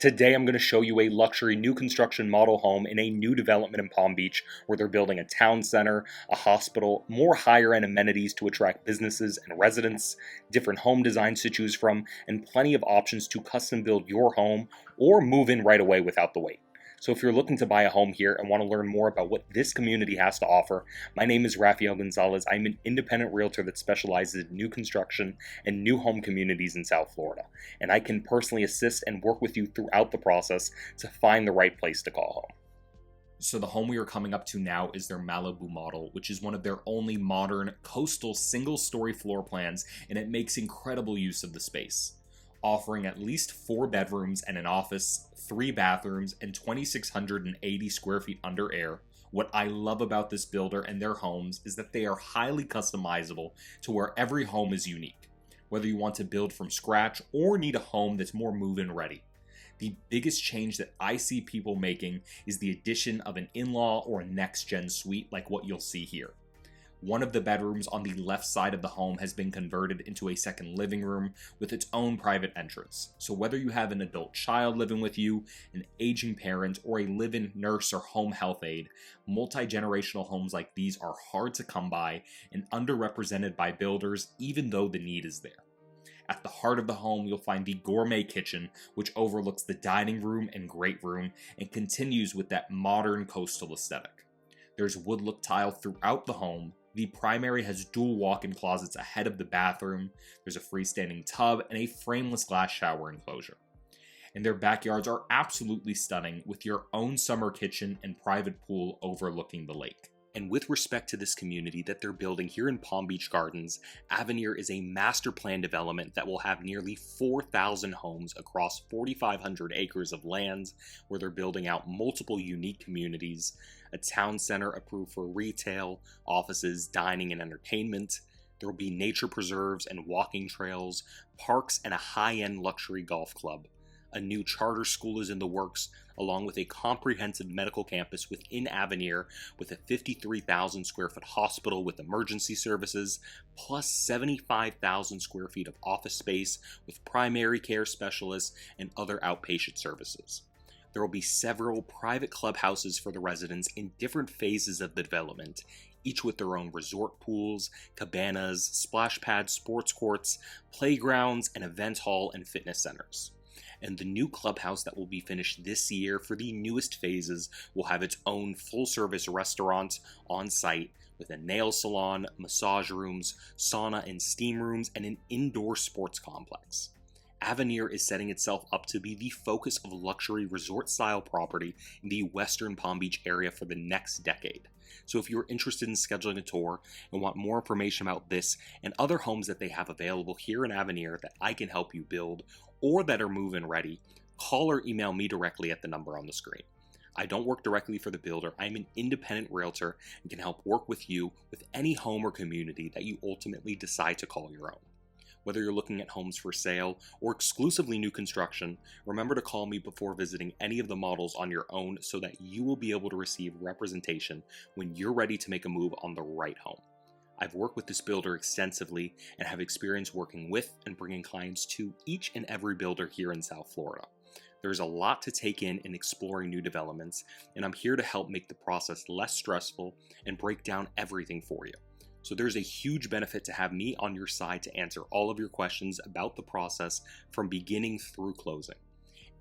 Today I'm going to show you a luxury new construction model home in a new development in Palm Beach where they're building a town center, a hospital, more higher end amenities to attract businesses and residents, different home designs to choose from, and plenty of options to custom build your home or move in right away without the wait. So if you're looking to buy a home here and want to learn more about what this community has to offer, my name is Rafael Gonzalez. I'm an independent realtor that specializes in new construction and new home communities in South Florida. And I can personally assist and work with you throughout the process to find the right place to call home. So the home we are coming up to now is their Malibu model, which is one of their only modern coastal single-story floor plans, and it makes incredible use of the space. Offering at least 4 bedrooms and an office, 3 bathrooms, and 2,680 square feet under air. What I love about this builder and their homes is that they are highly customizable to where every home is unique, whether you want to build from scratch or need a home that's more move-in ready. The biggest change that I see people making is the addition of an in-law or a next-gen suite like what you'll see here. One of the bedrooms on the left side of the home has been converted into a second living room with its own private entrance. So whether you have an adult child living with you, an aging parent, or a live-in nurse or home health aide, multi-generational homes like these are hard to come by and underrepresented by builders even though the need is there. At the heart of the home, you'll find the gourmet kitchen, which overlooks the dining room and great room and continues with that modern coastal aesthetic. There's wood look tile throughout the home. The primary has dual walk-in closets ahead of the bathroom. There's a freestanding tub and a frameless glass shower enclosure. And their backyards are absolutely stunning with your own summer kitchen and private pool overlooking the lake. And with respect to this community that they're building here in Palm Beach Gardens, Avenir is a master plan development that will have nearly 4,000 homes across 4,500 acres of lands where they're building out multiple unique communities, a town center approved for retail, offices, dining, and entertainment. There will be nature preserves and walking trails, parks, and a high-end luxury golf club. A new charter school is in the works, along with a comprehensive medical campus within Avenir with a 53,000 square foot hospital with emergency services, plus 75,000 square feet of office space with primary care specialists and other outpatient services. There will be several private clubhouses for the residents in different phases of the development, each with their own resort pools, cabanas, splashpads, sports courts, playgrounds, and event hall and fitness centers. And the new clubhouse that will be finished this year for the newest phases will have its own full-service restaurant on site with a nail salon, massage rooms, sauna and steam rooms, and an indoor sports complex. Avenir is setting itself up to be the focus of luxury resort-style property in the Western Palm Beach area for the next decade. So if you're interested in scheduling a tour and want more information about this and other homes that they have available here in Avenir that I can help you build or that are move-in ready, call or email me directly at the number on the screen. I don't work directly for the builder. I'm an independent realtor and can help work with you with any home or community that you ultimately decide to call your own. Whether you're looking at homes for sale or exclusively new construction, remember to call me before visiting any of the models on your own so that you will be able to receive representation when you're ready to make a move on the right home. I've worked with this builder extensively and have experience working with and bringing clients to each and every builder here in South Florida. There's a lot to take in exploring new developments, and I'm here to help make the process less stressful and break down everything for you. So there's a huge benefit to have me on your side to answer all of your questions about the process from beginning through closing.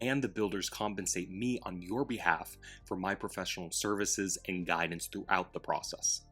And the builders compensate me on your behalf for my professional services and guidance throughout the process.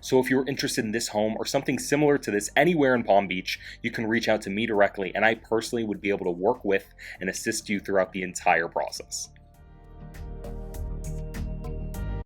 So if you're interested in this home or something similar to this anywhere in Palm Beach, you can reach out to me directly, and I personally would be able to work with and assist you throughout the entire process.